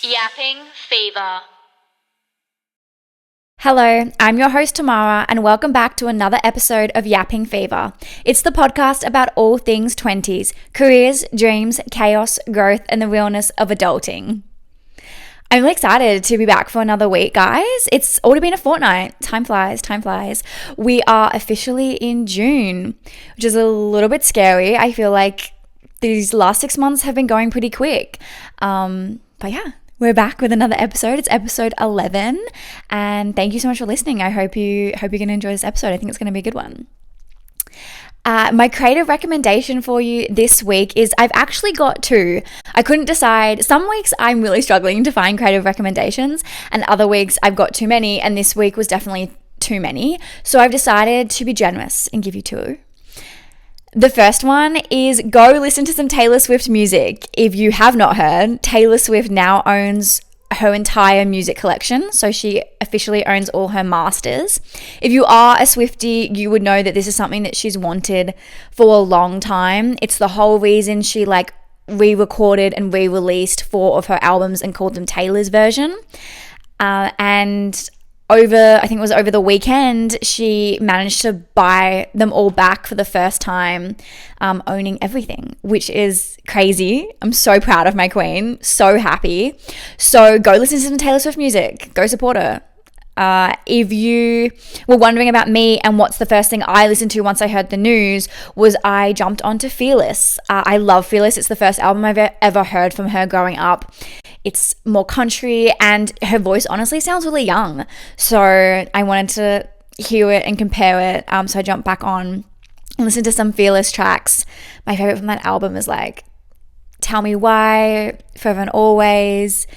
Yapping Fever. Hello, I'm your host Tamara, and welcome back to another episode of Yapping Fever. It's the podcast about all things 20s, careers, dreams, chaos, growth, and the realness of adulting. I'm really excited to be back for another week, guys. It's already been a fortnight. Time flies, time flies. We are officially in June, which is a little bit scary. I feel like these last 6 months have been going pretty quick. But yeah. We're back with another episode. It's episode 11, and thank you so much for listening. I hope you're going to enjoy this episode. I think it's going to be a good one. My creative recommendation for you this week is I've actually got two. I couldn't decide. Some weeks I'm really struggling to find creative recommendations, and other weeks I've got too many, and this week was definitely too many. So I've decided to be generous and give you two. The first one is go listen to some Taylor Swift music. If you have not heard, Taylor Swift now owns her entire music collection, so she officially owns all her masters. If you are a Swiftie, you would know that this is something that she's wanted for a long time. It's the whole reason she re-recorded and re-released 4 of her albums and called them Taylor's version. I think it was over the weekend, she managed to buy them all back for the first time, owning everything, which is crazy. I'm so proud of my queen, so happy. So go listen to some Taylor Swift music, go support her. If you were wondering about me and what's the first thing I listened to once I heard the news, was I jumped onto Fearless. I love Fearless. It's the first album I've ever heard from her growing up. It's more country, and her voice honestly sounds really young. So I wanted to hear it and compare it. So I jumped back on and listened to some Fearless tracks. My favorite from that album is Tell Me Why, Forever and Always.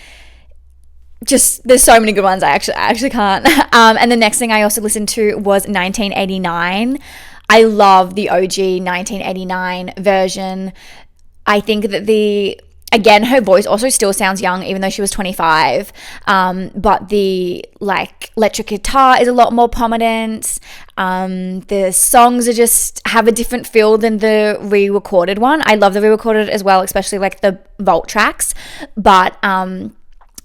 Just, there's so many good ones. I actually can't. And the next thing I also listened to was 1989. I love the OG 1989 version. I think that again, her voice also still sounds young, even though she was 25. But the electric guitar is a lot more prominent. The songs have a different feel than the re-recorded one. I love the re-recorded as well, especially the vault tracks. But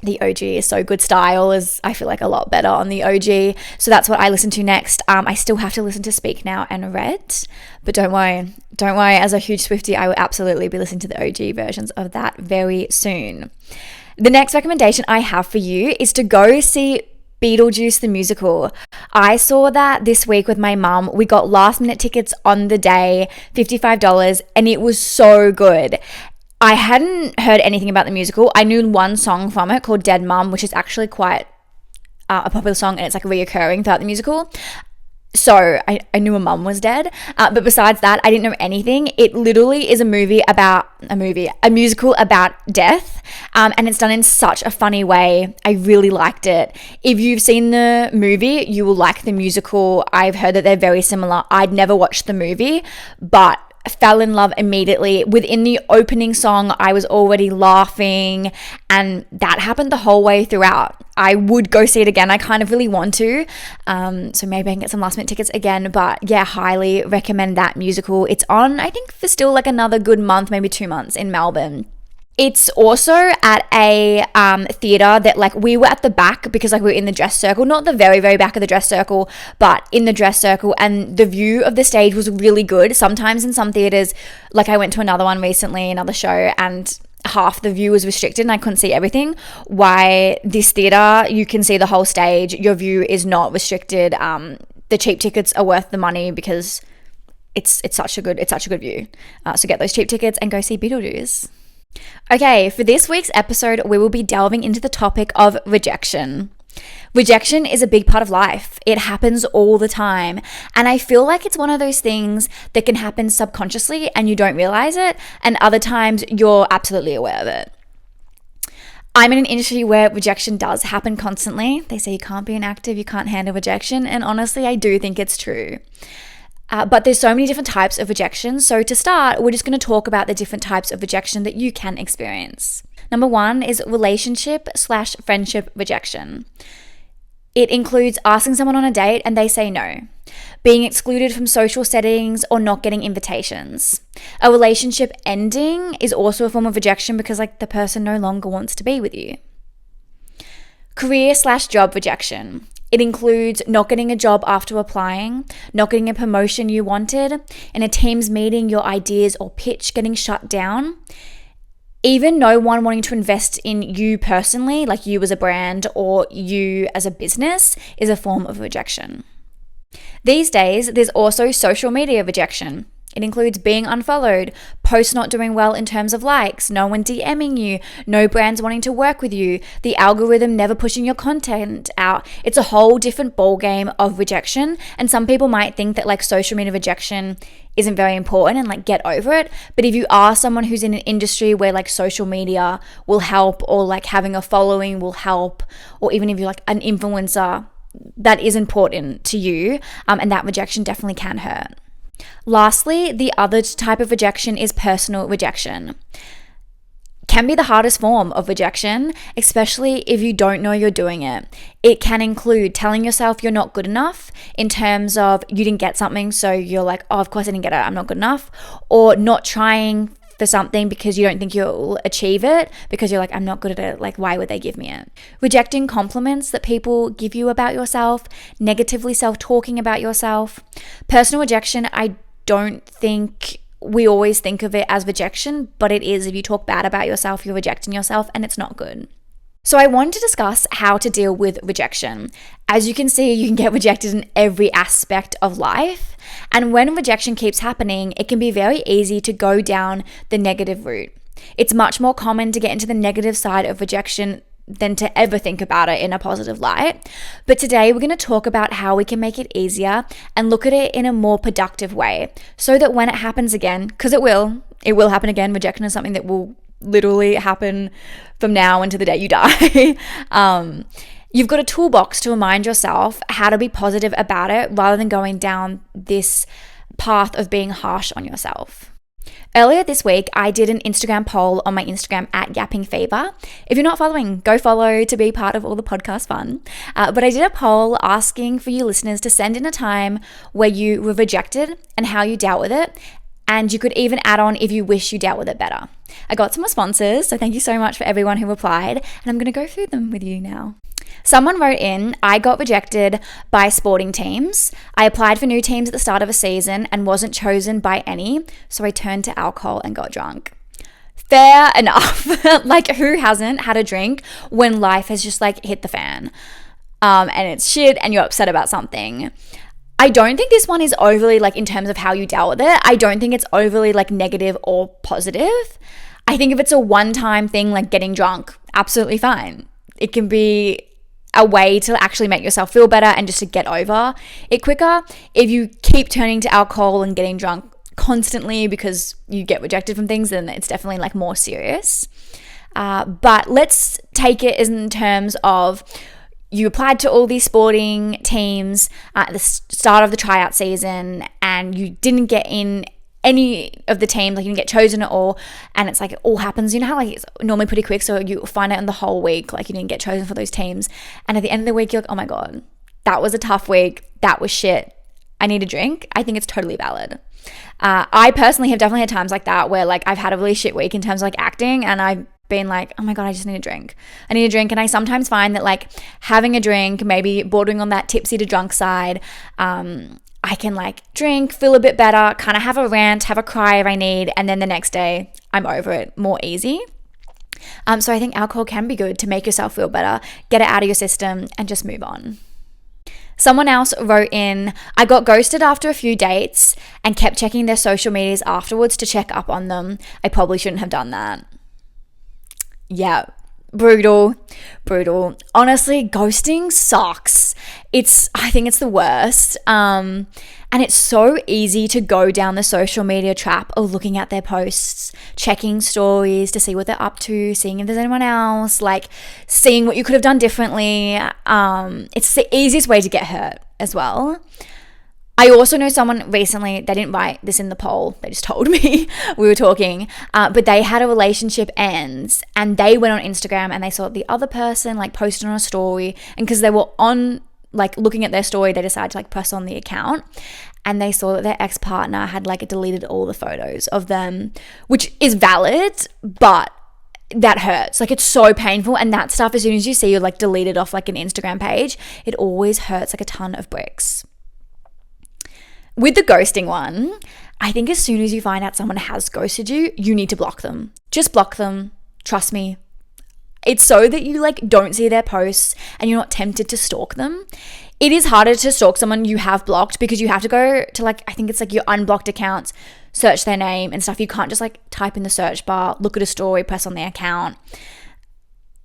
the OG is so good. Style is, I feel a lot better on the OG. So that's what I listen to next. I still have to listen to Speak Now and Red, but don't worry. As a huge Swiftie, I will absolutely be listening to the OG versions of that very soon. The next recommendation I have for you is to go see BeetleJuice The Musical. I saw that this week with my mum. We got last minute tickets on the day, $55, and it was so good. I hadn't heard anything about the musical. I knew one song from it called Dead Mum, which is actually quite a popular song, and it's reoccurring throughout the musical. So I knew a mum was dead. But besides that, I didn't know anything. It literally is a musical about death. And it's done in such a funny way. I really liked it. If you've seen the movie, you will like the musical. I've heard that they're very similar. I'd never watched the movie, but fell in love immediately. Within the opening song, I was already laughing, and that happened the whole way throughout. I would go see it again. I kind of really want to. So maybe I can get some last minute tickets again. But yeah, highly recommend that musical. It's on, I think, for still another good month, maybe 2 months in Melbourne. It's also at a theatre that we were at the back because we were in the dress circle, not the very, very back of the dress circle, but in the dress circle, and the view of the stage was really good. Sometimes in some theatres, I went to another one recently, another show, and half the view was restricted and I couldn't see everything. Why this theatre, you can see the whole stage, your view is not restricted. The cheap tickets are worth the money because it's such a good view. So get those cheap tickets and go see BeetleJuice. Okay, for this week's episode, we will be delving into the topic of rejection. Rejection is a big part of life. It happens all the time. And I feel like it's one of those things that can happen subconsciously and you don't realize it. And other times you're absolutely aware of it. I'm in an industry where rejection does happen constantly. They say you can't be an actor, you can't handle rejection. And honestly, I do think it's true. But there's so many different types of rejection. So to start, we're just going to talk about the different types of rejection that you can experience. Number 1 is relationship/friendship rejection. It includes asking someone on a date and they say no, being excluded from social settings or not getting invitations. A relationship ending is also a form of rejection because the person no longer wants to be with you. Career/job rejection. It includes not getting a job after applying, not getting a promotion you wanted, in a team's meeting, your ideas or pitch getting shut down, even no one wanting to invest in you personally, like you as a brand or you as a business, is a form of rejection. These days, there's also social media rejection. It includes being unfollowed, posts not doing well in terms of likes, no one DMing you, no brands wanting to work with you, the algorithm never pushing your content out. It's a whole different ballgame of rejection. And some people might think that like social media rejection isn't very important and like get over it. But if you are someone who's in an industry where like social media will help, or like having a following will help, or even if you're like an influencer, that is important to you, and that rejection definitely can hurt. Lastly, the other type of rejection is personal rejection. Can be the hardest form of rejection, especially if you don't know you're doing it. It can include telling yourself you're not good enough in terms of you didn't get something, so you're like, oh, of course I didn't get it, I'm not good enough. Or not trying for something because you don't think you'll achieve it, because you're like, I'm not good at it, like why would they give me it? Rejecting compliments that people give you about yourself, negatively self-talking about yourself. Personal rejection, I don't think we always think of it as rejection, but it is. If you talk bad about yourself, you're rejecting yourself, and it's not good. So I wanted to discuss how to deal with rejection. As you can see, you can get rejected in every aspect of life. And when rejection keeps happening, it can be very easy to go down the negative route. It's much more common to get into the negative side of rejection than to ever think about it in a positive light. But today we're going to talk about how we can make it easier and look at it in a more productive way, so that when it happens again, because it will happen again. Rejection is something that will literally happen from now until the day you die. You've got a toolbox to remind yourself how to be positive about it, rather than going down this path of being harsh on yourself. Earlier this week, I did an Instagram poll on my Instagram at Yapping. If you're not following, go follow to be part of all the podcast fun. But I did a poll asking for you listeners to send in a time where you were rejected and how you dealt with it. And you could even add on if you wish you dealt with it better. I got some responses, so thank you so much for everyone who replied. And I'm going to go through them with you now. Someone wrote in, I got rejected by sporting teams. I applied for new teams at the start of a season and wasn't chosen by any, so I turned to alcohol and got drunk. Fair enough. Like, who hasn't had a drink when life has just like hit the fan? And it's shit and you're upset about something. I don't think this one is overly like in terms of how you dealt with it. I don't think it's overly like negative or positive. I think if it's a one-time thing like getting drunk, absolutely fine. It can be a way to actually make yourself feel better and just to get over it quicker. If you keep turning to alcohol and getting drunk constantly because you get rejected from things, then it's definitely like more serious. But let's take it in terms of you applied to all these sporting teams at the start of the tryout season and you didn't get in any of the teams, like you didn't get chosen at all, and it's like it all happens, you know how like it's normally pretty quick, so you find out in the whole week like you didn't get chosen for those teams, and at the end of the week you're like, oh my god, that was a tough week, that was shit, I need a drink. I think it's totally valid. I personally have definitely had times like that where like I've had a really shit week in terms of like acting, and I've been like, oh my god, I just need a drink. And I sometimes find that like having a drink, maybe bordering on that tipsy to drunk side, I can like drink, feel a bit better, kind of have a rant, have a cry if I need, and then the next day I'm over it more easy. So I think alcohol can be good to make yourself feel better, get it out of your system and just move on. Someone else wrote in, I got ghosted after a few dates and kept checking their social medias afterwards to check up on them. I probably shouldn't have done that. Yeah, brutal. Honestly, ghosting sucks. I think it's the worst. And it's so easy to go down the social media trap of looking at their posts, checking stories to see what they're up to, seeing if there's anyone else, like seeing what you could have done differently. It's the easiest way to get hurt as well. I also know someone recently, they didn't write this in the poll, they just told me, we were talking, but they had a relationship ends and they went on Instagram and they saw the other person like posted on a story, and because they were on like looking at their story, they decided to like press on the account and they saw that their ex-partner had like deleted all the photos of them, which is valid, but that hurts. Like, it's so painful. And that stuff, as soon as you see you're like deleted off like an Instagram page, it always hurts like a ton of bricks. With the ghosting one, I think as soon as you find out someone has ghosted you, you need to block them. Just block them. Trust me. It's so that you like don't see their posts and you're not tempted to stalk them. It is harder to stalk someone you have blocked because you have to go to like, I think it's like your unblocked accounts, search their name and stuff. You can't just like type in the search bar, look at a story, press on their account.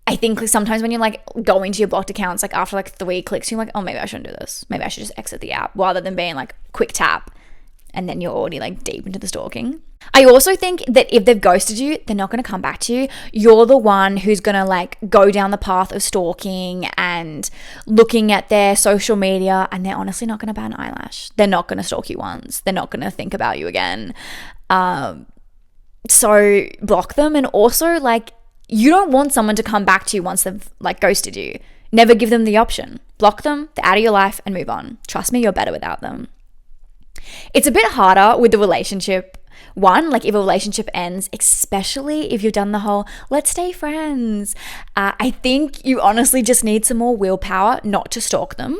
I think like sometimes when you're like going to your blocked accounts, like after like 3 clicks, you're like, oh, maybe I shouldn't do this. Maybe I should just exit the app, rather than being like quick tap and then you're already like deep into the stalking. I also think that if they've ghosted you, they're not going to come back to you. You're the one who's going to like go down the path of stalking and looking at their social media, and they're honestly not going to bat an eyelash. They're not going to stalk you once. They're not going to think about you again. So block them. And also, like, you don't want someone to come back to you once they've like ghosted you. Never give them the option. Block them, they're out of your life, and move on. Trust me, you're better without them. It's a bit harder with the relationship one, like if a relationship ends, especially if you've done the whole let's stay friends. I think you honestly just need some more willpower not to stalk them.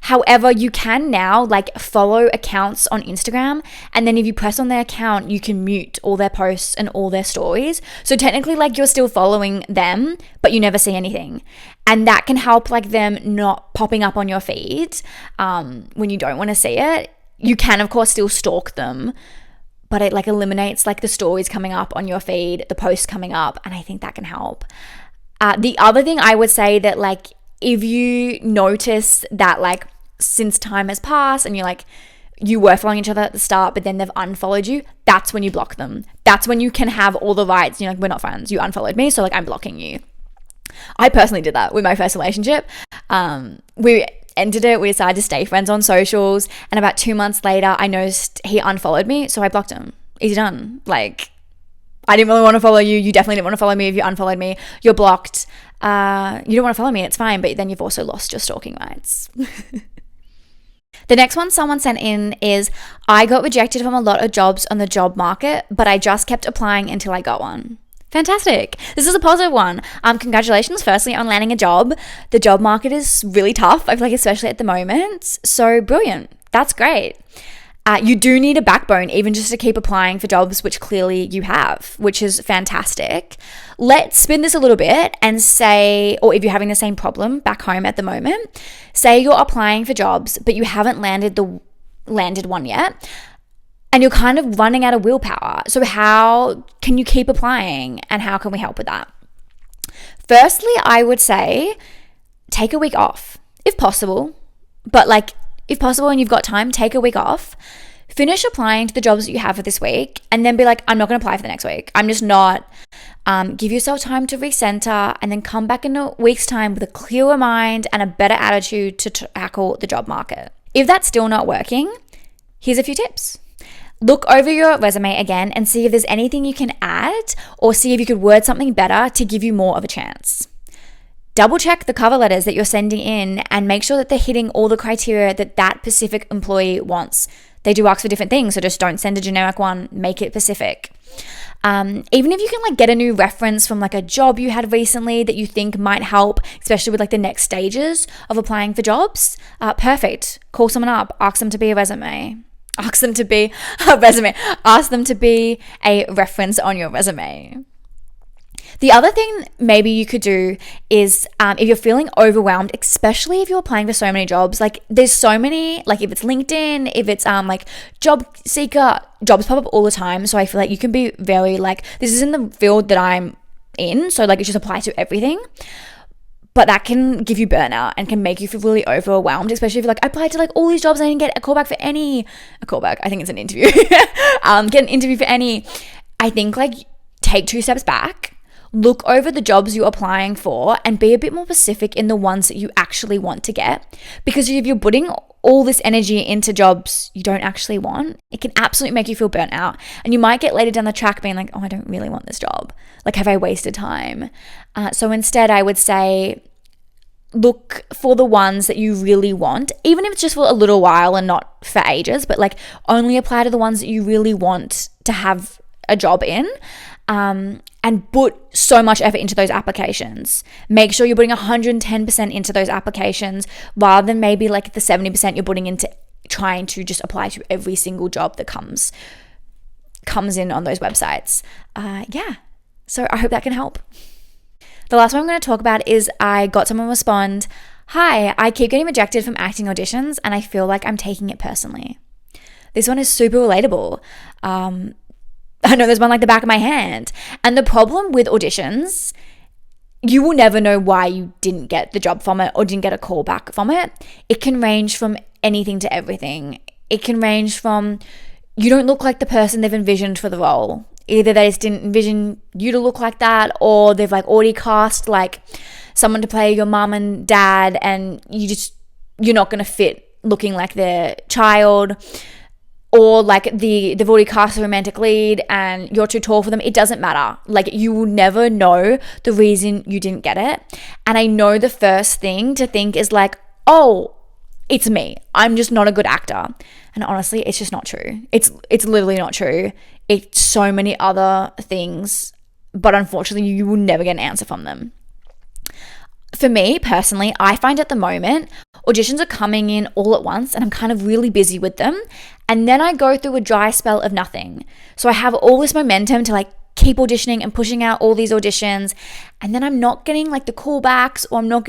However, you can now like follow accounts on Instagram, and then if you press on their account, you can mute all their posts and all their stories. So technically like you're still following them, but you never see anything. And that can help like them not popping up on your feed when you don't want to see it. You can of course still stalk them, but it like eliminates like the stories coming up on your feed, the posts coming up, and I think that can help. The other thing I would say that like if you notice that like since time has passed and you're like you were following each other at the start but then they've unfollowed you, that's when you block them. That's when you can have all the rights. You're like, we're not friends, you unfollowed me, so like I'm blocking you. I personally did that with my first relationship. We ended it, we decided to stay friends on socials, and about 2 months later I noticed he unfollowed me, so I blocked him. Easy done. Like, I didn't really want to follow you, you definitely didn't want to follow me. If you unfollowed me, you're blocked. You don't want to follow me, it's fine, but then you've also lost your stalking rights. The next one someone sent in is, I got rejected from a lot of jobs on the job market, but I just kept applying until I got one. Fantastic. This is a positive one. Congratulations firstly on landing a job. The job market is really tough, I feel like, especially at the moment. So brilliant. That's great. You do need a backbone even just to keep applying for jobs, which clearly you have, which is fantastic. Let's spin this a little bit and say, or if you're having the same problem back home at the moment, say you're applying for jobs, but you haven't landed one yet, and you're kind of running out of willpower. So how can you keep applying, and how can we help with that? Firstly, I would say take a week off if possible, but like if possible and you've got time, take a week off, finish applying to the jobs that you have for this week, and then be like, I'm not going to apply for the next week. I'm just not. Give yourself time to recenter, and then come back in a week's time with a clearer mind and a better attitude to tackle the job market. If that's still not working, here's a few tips. Look over your resume again and see if there's anything you can add, or see if you could word something better to give you more of a chance. Double check the cover letters that you're sending in and make sure that they're hitting all the criteria that that specific employee wants. They do ask for different things, so just don't send a generic one, make it specific. Even if you can like get a new reference from like a job you had recently that you think might help, especially with like the next stages of applying for jobs, perfect. Call someone up, ask them to be a resume. Ask them to be a resume. Ask them to be a reference on your resume. The other thing maybe you could do is if you're feeling overwhelmed, especially if you're applying for so many jobs, like there's so many, like if it's LinkedIn, if it's like job seeker, jobs pop up all the time. So I feel like you can be very like, this is in the field that I'm in, so like it just applies to everything. But that can give you burnout and can make you feel really overwhelmed, especially if you're like, I applied to like all these jobs and I didn't get a callback for any. A callback, I think it's an interview. Get an interview for any. I think like take 2 steps back, look over the jobs you're applying for, and be a bit more specific in the ones that you actually want to get. Because if you're putting all this energy into jobs you don't actually want, it can absolutely make you feel burnt out. And you might get later down the track being like, oh, I don't really want this job. Like, have I wasted time? So instead, I would say look for the ones that you really want, even if it's just for a little while and not for ages, but like only apply to the ones that you really want to have a job in. and put so much effort into those applications. Make sure you're putting 110% into those applications rather than maybe like the 70% you're putting into trying to just apply to every single job that comes in on those websites. So I hope that can help. The last one I'm going to talk about is I got someone respond, "Hi, I keep getting rejected from acting auditions and I feel like I'm taking it personally." This one is super relatable. I know there's one like the back of my hand. And the problem with auditions, you will never know why you didn't get the job from it or didn't get a call back from it. It can range from anything to everything. It can range from you don't look like the person they've envisioned for the role. Either they just didn't envision you to look like that, or they've like already cast like someone to play your mum and dad and you're not going to fit looking like their child. Or like they've already cast a romantic lead and you're too tall for them. It doesn't matter. Like you will never know the reason you didn't get it. And I know the first thing to think is like, oh, it's me. I'm just not a good actor. And honestly, it's just not true. It's literally not true. It's so many other things, but unfortunately you will never get an answer from them. For me personally, I find at the moment auditions are coming in all at once and I'm kind of really busy with them. And then I go through a dry spell of nothing. So I have all this momentum to like keep auditioning and pushing out all these auditions. And then I'm not getting like the callbacks or I'm not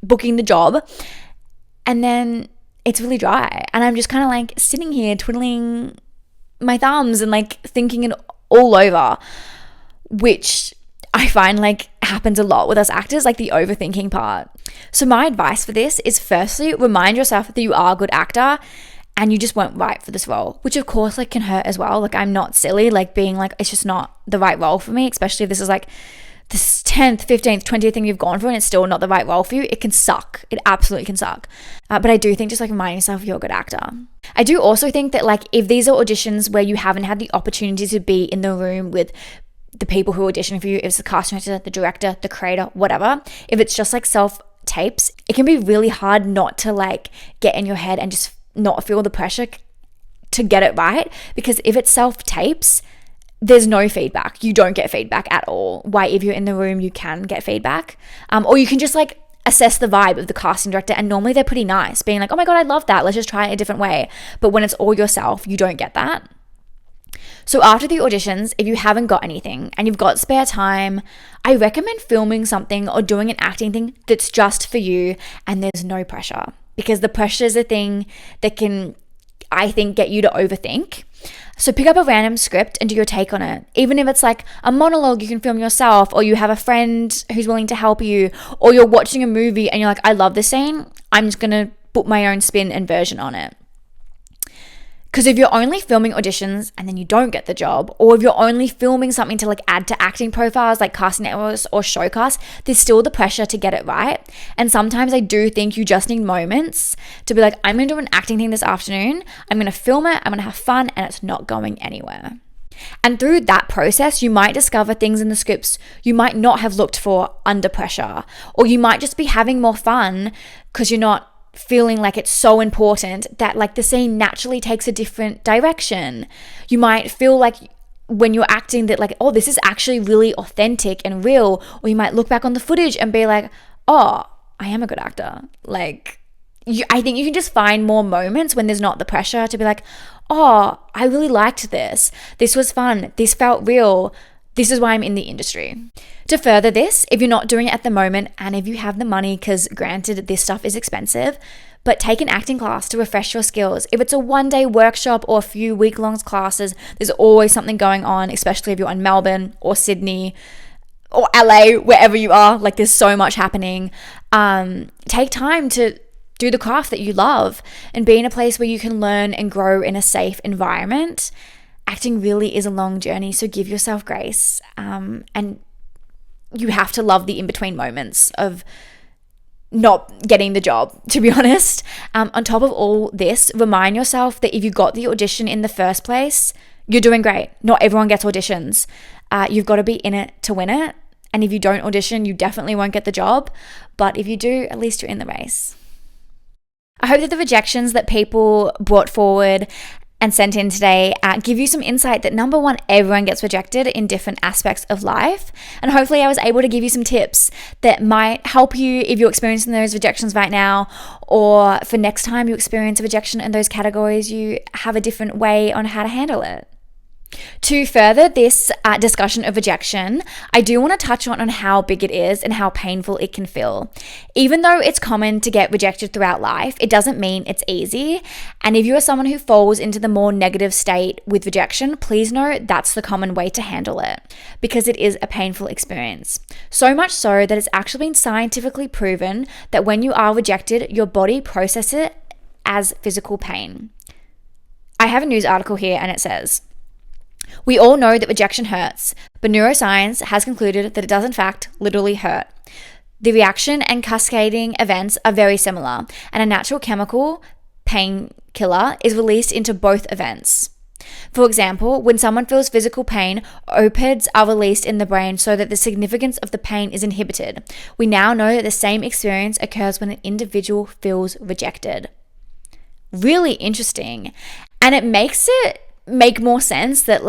booking the job. And then it's really dry. And I'm just kind of like sitting here twiddling my thumbs and like thinking it all over, which I find like happens a lot with us actors, like the overthinking part. So my advice for this is firstly, remind yourself that you are a good actor and you just weren't right for this role, which of course like can hurt as well. Like I'm not silly, like being like, it's just not the right role for me, especially if this is like this 10th, 15th, 20th thing you've gone for and it's still not the right role for you. It can suck. It absolutely can suck. But I do think just like reminding yourself you're a good actor. I do also think that like if these are auditions where you haven't had the opportunity to be in the room with the people who are auditioning for you, if it's the casting director, the director, the creator, whatever, if it's just like self tapes, it can be really hard not to like get in your head and just not feel the pressure to get it right. Because if it's self tapes, there's no feedback. You don't get feedback at all. Why, if you're in the room, you can get feedback. Or you can just like assess the vibe of the casting director. And normally they're pretty nice, being like, oh my God, I love that. Let's just try it a different way. But when it's all yourself, you don't get that. So after the auditions, if you haven't got anything and you've got spare time, I recommend filming something or doing an acting thing that's just for you and there's no pressure. Because the pressure is a thing that can, I think, get you to overthink. So pick up a random script and do your take on it. Even if it's like a monologue you can film yourself, or you have a friend who's willing to help you, or you're watching a movie and you're like, I love this scene, I'm just going to put my own spin and version on it. Because if you're only filming auditions and then you don't get the job, or if you're only filming something to like add to acting profiles like casting networks or showcast, there's still the pressure to get it right. And sometimes I do think you just need moments to be like, I'm going to do an acting thing this afternoon. I'm going to film it. I'm going to have fun, and it's not going anywhere. And through that process, you might discover things in the scripts you might not have looked for under pressure, or you might just be having more fun because you're not feeling like it's so important that like the scene naturally takes a different direction. You might feel like when you're acting that like, oh, this is actually really authentic and real. Or you might look back on the footage and be like, oh, I am a good actor. Like, I think you can just find more moments when there's not the pressure to be like, oh, I really liked this. This was fun. This felt real. This is why I'm in the industry. To further this, if you're not doing it at the moment and if you have the money, because granted this stuff is expensive, but take an acting class to refresh your skills. If it's a one-day workshop or a few week-long classes, there's always something going on, especially if you're in Melbourne or Sydney or LA, wherever you are. Like there's so much happening. Take time to do the craft that you love and be in a place where you can learn and grow in a safe environment. Acting really is a long journey, so give yourself grace. And you have to love the in-between moments of not getting the job, to be honest. On top of all this, remind yourself that if you got the audition in the first place, you're doing great. Not everyone gets auditions. You've got to be in it to win it. And if you don't audition, you definitely won't get the job. But if you do, at least you're in the race. I hope that the rejections that people brought forward and sent in today give you some insight that number one, everyone gets rejected in different aspects of life. And hopefully I was able to give you some tips that might help you if you're experiencing those rejections right now, or for next time you experience a rejection in those categories, you have a different way on how to handle it. To further this discussion of rejection, I do want to touch on how big it is and how painful it can feel. Even though it's common to get rejected throughout life, it doesn't mean it's easy. And if you are someone who falls into the more negative state with rejection, please know that's the common way to handle it, because it is a painful experience. So much so that it's actually been scientifically proven that when you are rejected, your body processes it as physical pain. I have a news article here and it says, "We all know that rejection hurts, but neuroscience has concluded that it does in fact literally hurt. The reaction and cascading events are very similar, and a natural chemical, painkiller, is released into both events. For example, when someone feels physical pain, opioids are released in the brain so that the significance of the pain is inhibited. We now know that the same experience occurs when an individual feels rejected." Really interesting. And it makes it make more sense that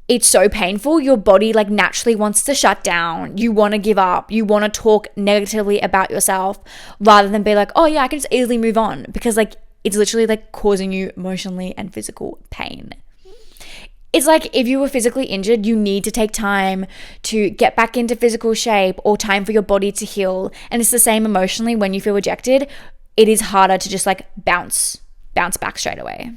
it's so painful, your body naturally wants to shut down, you want to give up, you want to talk negatively about yourself rather than be oh yeah, I can just easily move on, because it's literally causing you emotionally and physical pain. It's if you were physically injured, you need to take time to get back into physical shape or time for your body to heal. And it's the same emotionally when you feel rejected. It is harder to just bounce back straight away.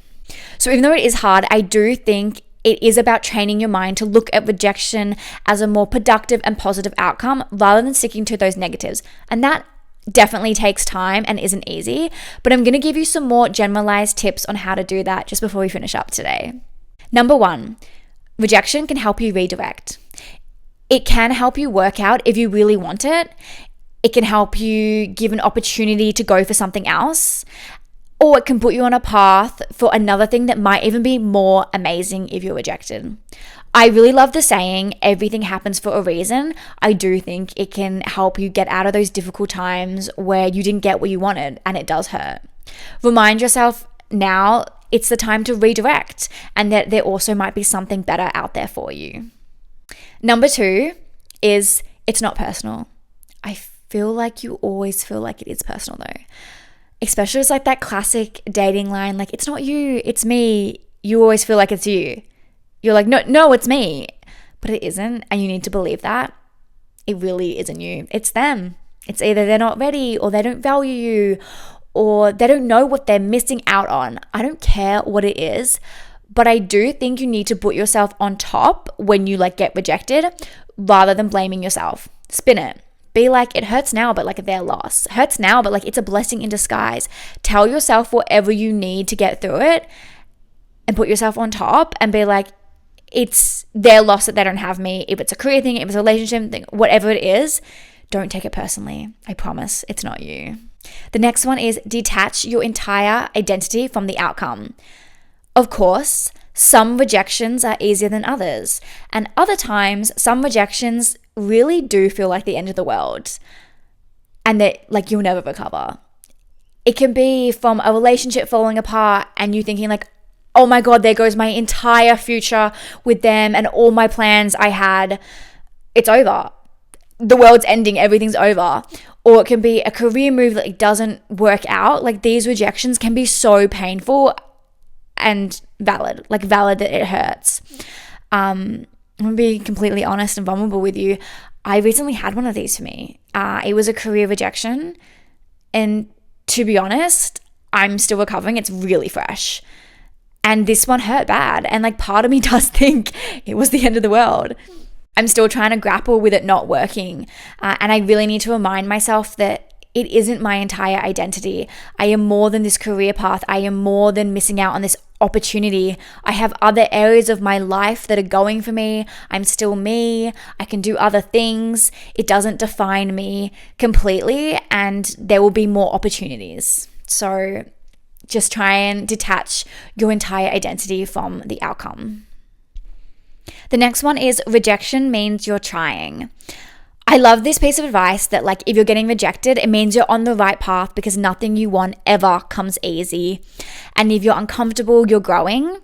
So even though it is hard, I do think it is about training your mind to look at rejection as a more productive and positive outcome rather than sticking to those negatives. And that definitely takes time and isn't easy, but I'm going to give you some more generalized tips on how to do that just before we finish up today. Number one, rejection can help you redirect. It can help you work out if you really want it. It can help you give an opportunity to go for something else. Or it can put you on a path for another thing that might even be more amazing if you're rejected. I really love the saying, everything happens for a reason. I do think it can help you get out of those difficult times where you didn't get what you wanted and it does hurt. Remind yourself now it's the time to redirect, and that there also might be something better out there for you. Number two is it's not personal. I feel like you always feel like it is personal though. Especially it's that classic dating line, it's not you, it's me. You always feel like it's you. You're no, it's me. But it isn't, and you need to believe that. It really isn't you. It's them. It's either they're not ready, or they don't value you, or they don't know what they're missing out on. I don't care what it is, but I do think you need to put yourself on top when you get rejected rather than blaming yourself. Spin it. Be it hurts now, but their loss. It hurts now, but it's a blessing in disguise. Tell yourself whatever you need to get through it and put yourself on top and be it's their loss that they don't have me. If it's a career thing, if it's a relationship thing, whatever it is, don't take it personally. I promise it's not you. The next one is detach your entire identity from the outcome. Of course, some rejections are easier than others, and other times some rejections really do feel like the end of the world and that you'll never recover. It can be from a relationship falling apart and you thinking oh my God, there goes my entire future with them and all my plans I had. It's over. The world's ending, everything's over. Or it can be a career move that doesn't work out. These rejections can be so painful and valid that it hurts. I'm going to be completely honest and vulnerable with you. I recently had one of these for me. It was a career rejection. And to be honest, I'm still recovering. It's really fresh. And this one hurt bad. And part of me does think it was the end of the world. I'm still trying to grapple with it not working. And I really need to remind myself that it isn't my entire identity. I am more than this career path. I am more than missing out on this opportunity. I have other areas of my life that are going for me. I'm still me. I can do other things. It doesn't define me completely, and there will be more opportunities. So just try and detach your entire identity from the outcome. The next one is rejection means you're trying. I love this piece of advice that like if you're getting rejected, it means you're on the right path because nothing you want ever comes easy. And if you're uncomfortable, you're growing.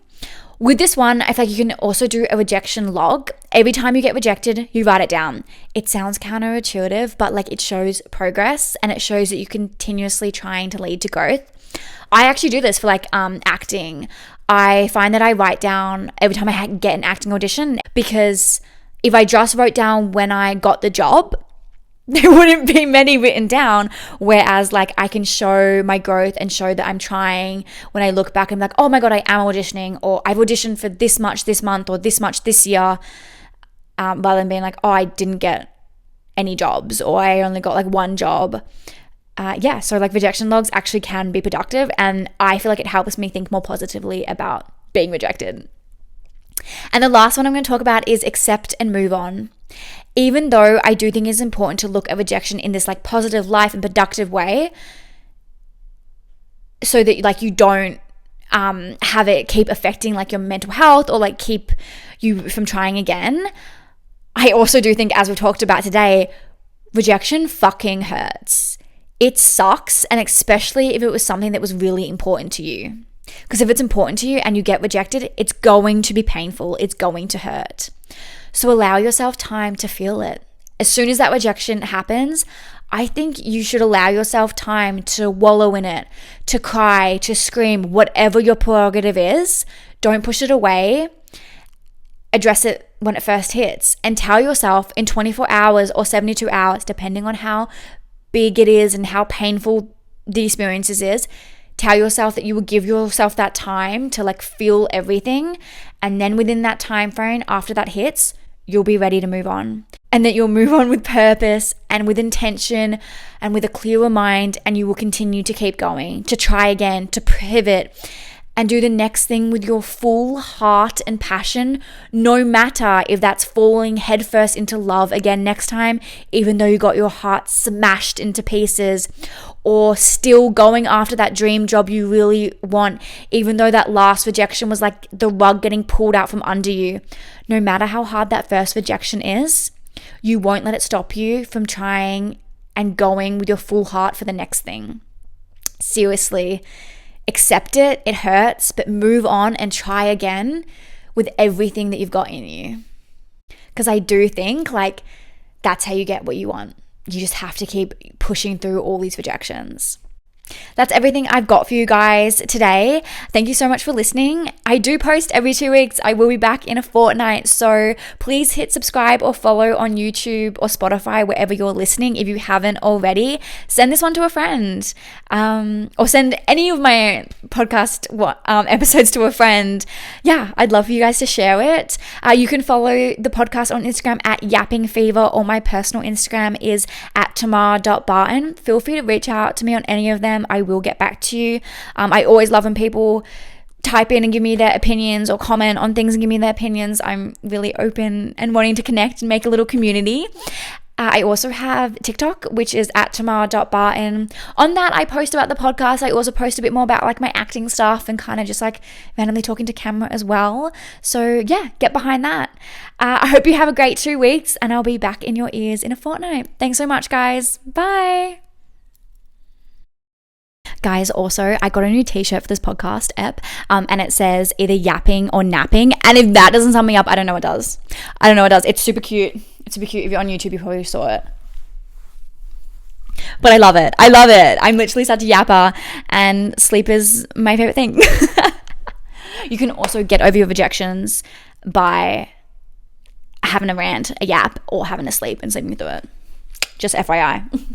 With this one, I feel like you can also do a rejection log. Every time you get rejected, you write it down. It sounds counterintuitive, but like it shows progress and it shows that you're continuously trying to lead to growth. I actually do this for like acting. I find that I write down every time I get an acting audition, because if I just wrote down when I got the job, there wouldn't be many written down. Whereas like I can show my growth and show that I'm trying when I look back and I'm like, oh my God, I am auditioning, or I've auditioned for this much this month or this much this year, rather than being like, oh, I didn't get any jobs or I only got like one job. So like rejection logs actually can be productive, and I feel like it helps me think more positively about being rejected. And the last one I'm going to talk about is accept and move on. Even though I do think it's important to look at rejection in this like positive life and productive way, so that like you don't have it keep affecting like your mental health or like keep you from trying again. I also do think, as we've talked about today, rejection fucking hurts. It sucks, and especially if it was something that was really important to you. Because if it's important to you and you get rejected, it's going to be painful. It's going to hurt. So allow yourself time to feel it. As soon as that rejection happens, I think you should allow yourself time to wallow in it, to cry, to scream, whatever your prerogative is. Don't push it away. Address it when it first hits, and tell yourself in 24 hours or 72 hours, depending on how big it is and how painful the experiences is, tell yourself that you will give yourself that time to like feel everything, and then within that time frame after that hits, you'll be ready to move on, and that you'll move on with purpose and with intention and with a clearer mind, and you will continue to keep going, to try again, to pivot and do the next thing with your full heart and passion, no matter if that's falling headfirst into love again next time, even though you got your heart smashed into pieces, or still going after that dream job you really want, even though that last rejection was like the rug getting pulled out from under you. No matter how hard that first rejection is, you won't let it stop you from trying and going with your full heart for the next thing. Seriously. Accept it, it hurts, but move on and try again with everything that you've got in you. Because I do think like that's how you get what you want. You just have to keep pushing through all these rejections. That's everything I've got for you guys today. Thank you so much for listening. I do post every 2 weeks. I will be back in a fortnight. So please hit subscribe or follow on YouTube or Spotify, wherever you're listening. If you haven't already, send this one to a friend, or send any of my podcast episodes to a friend. Yeah, I'd love for you guys to share it. You can follow the podcast on Instagram at Yapping Fever, or my personal Instagram is at Tamara.Barton. Feel free to reach out to me on any of them. I will get back to you. I always love when people type in and give me their opinions, or comment on things and give me their opinions. I'm really open and wanting to connect and make a little community. I also have TikTok, which is at Tamara.Barton. On that, I post about the podcast. I also post a bit more about like my acting stuff and kind of just like randomly talking to camera as well. So yeah, get behind that. I hope you have a great 2 weeks, and I'll be back in your ears in a fortnight. Thanks so much, guys. Bye. Guys, also, I got a new t-shirt for this podcast app, and it says either yapping or napping. And if that doesn't sum me up, I don't know what does. It's super cute. It's super cute. If you're on YouTube, you probably saw it. But I love it. I'm literally such a yapper, and sleep is my favorite thing. You can also get over your rejections by having a rant, a yap, or having a sleep and sleeping through it. Just FYI.